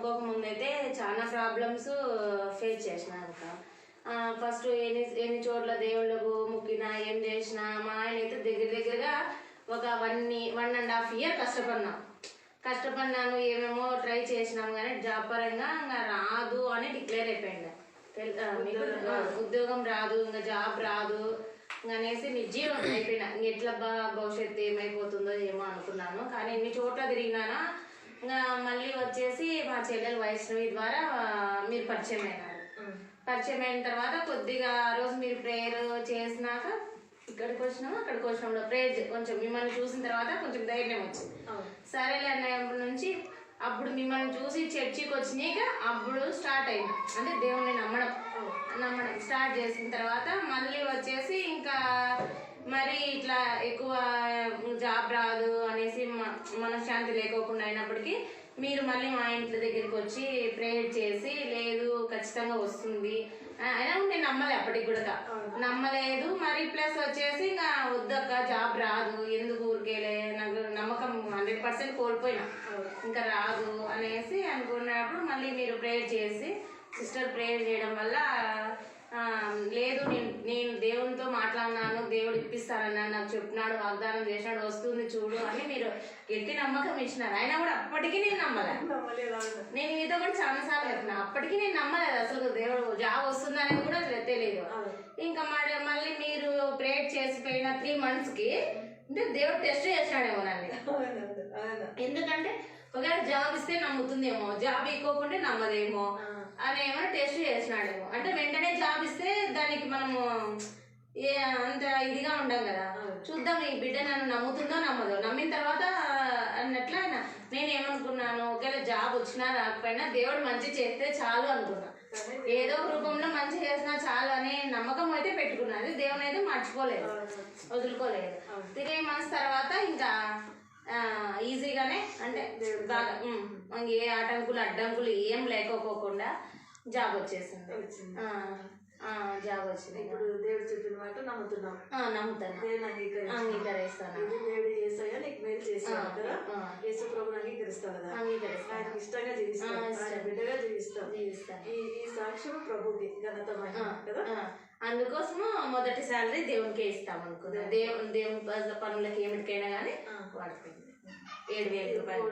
అనుకోక ముందైతే చాలా problems face చేసిన అక్క. ఫస్ట్ ఎన్ని చోట్ల దేవుళ్ళకు మొక్కినా ఏం చేసినా మా ఆయన అయితే దగ్గరగా ఒక 1.5 year కష్టపడినాను. ఏమేమో ట్రై చేసినాము కానీ జాబ్ పరంగా ఇంకా రాదు అని డిక్లేర్ అయిపోయింది. ఉద్యోగం రాదు, ఇంకా జాబ్ రాదు అనేసి నిర్జీవం అయిపోయినా. ఎట్లా భవిష్యత్తు ఏమైపోతుందో ఏమో అనుకున్నాను. కానీ ఎన్ని చోట్ల తిరిగినానా. ఇంకా మళ్ళీ వచ్చేసి మా చెల్లెలు వైష్ణవి ద్వారా మీరు పరిచయం అయినారు. పరిచయం అయిన తర్వాత కొద్దిగా ఆ రోజు మీరు ప్రేయర్ చేసినాక అక్కడికి వచ్చినాము. ప్రేయర్ కొంచెం మిమ్మల్ని చూసిన తర్వాత కొంచెం ధైర్యం వచ్చింది. సరేలే అన్నప్పటి నుంచి అప్పుడు మిమ్మల్ని చూసి చర్చికి వచ్చినాక అప్పుడు స్టార్ట్ అయింది. అంటే దేవుణ్ణి నమ్మడం స్టార్ట్ చేసిన తర్వాత మళ్ళీ వచ్చేసి ఇంకా మరి ఇట్లా ఎక్కువ జాబ్ రాదు అనేసి మనశ్శాంతి లేకోకుండా అయినప్పటికీ మీరు మళ్ళీ మా ఇంటి దగ్గరికి వచ్చి ప్రేయర్ చేసి లేదు ఖచ్చితంగా వస్తుంది అయినా నేను నమ్మలే. అప్పటికి కూడా నమ్మలేదు. మరి ప్లస్ వచ్చేసి ఇంకా వద్దక్క జాబ్ రాదు ఎందుకు ఊరికేలే, నాకు నమ్మకం 100% కోల్పోయినా ఇంకా రాదు అనేసి అనుకున్నప్పుడు మళ్ళీ మీరు ప్రేయర్ చేసి సిస్టర్ ప్రేయర్ చేయడం వల్ల లేదు నేను దేవునితో మాట్లాడినాను, దేవుడు ఇప్పిస్తానన్నాడు, నాకు చెప్పినాడు, వాగ్దానం చేసినాడు, వస్తుంది చూడు అని మీరు గట్టి నమ్మకం ఇచ్చినారు. అయినా కూడా అప్పటికీ నేను నమ్మలేదు. నేను మీతో కూడా చాలాసార్లు చెప్పిన అప్పటికీ నేను నమ్మలేదు. అసలు దేవుడు జాబ్ వస్తుందని కూడా తెలియదు. ఇంకా మళ్ళీ మీరు ప్రేయర్ చేసిపోయిన 3 monthsకి అంటే దేవుడు టెస్ట్ చేసినాడేమో నన్ను. ఎందుకంటే ఒకవేళ జాబ్ ఇస్తే నమ్ముతుందేమో, జాబ్ ఇవ్వకుంటే నమ్మదేమో అని ఏమైనా టెస్ట్ చేసినాడేమో. అంటే వెంటనే జాబ్ ఇస్తే దానికి మనము అంత ఇదిగా ఉండం కదా. చూద్దాం ఈ బిడ్డ నన్ను నమ్ముతుందో నమ్మదో. నమ్మిన తర్వాత అన్నట్లు ఆయన నేనేమనుకున్నాను, ఒకవేళ జాబ్ వచ్చినా రాకపోయినా దేవుడు మంచి చేస్తే చాలు అనుకున్నా. ఏదో రూపంలో మంచి చేసినా చాలు అనే నమ్మకం అయితే పెట్టుకున్నది. దేవుని అయితే మర్చిపోలేదు, వదులుకోలేదు. 3 months తర్వాత ఇంకా ఈజీగానే అంటే బాగా ఏ అడ్డంకులు ఏం లేకపోకుండా జాబ్ వచ్చేసింది. జాబ్ వచ్చింది. ఇప్పుడు దేవుడు చెప్పిన మాట నమ్ముతున్నాను. అంగీకరిస్తాను. దేవుడు యేసయ్య నీకు మేలు చేస్తాను కదా, యేసు ప్రభువుని అంగీకరిస్తావు కదా, ఆయనకి ఇష్టంగా జీవిస్తావు, ఆయన బిడ్డగా జీవిస్తావు. ఈ సాక్ష్యం ప్రభుకి ఘనతమైన కదా. అందుకోసము మొదటి శాలరీ దేవునికే ఇస్తాం అనుకున్నా. దేవుని పనులకి ఏమిటికైనా కానీ వాడుతుంది. 7,000 రూపాయలు.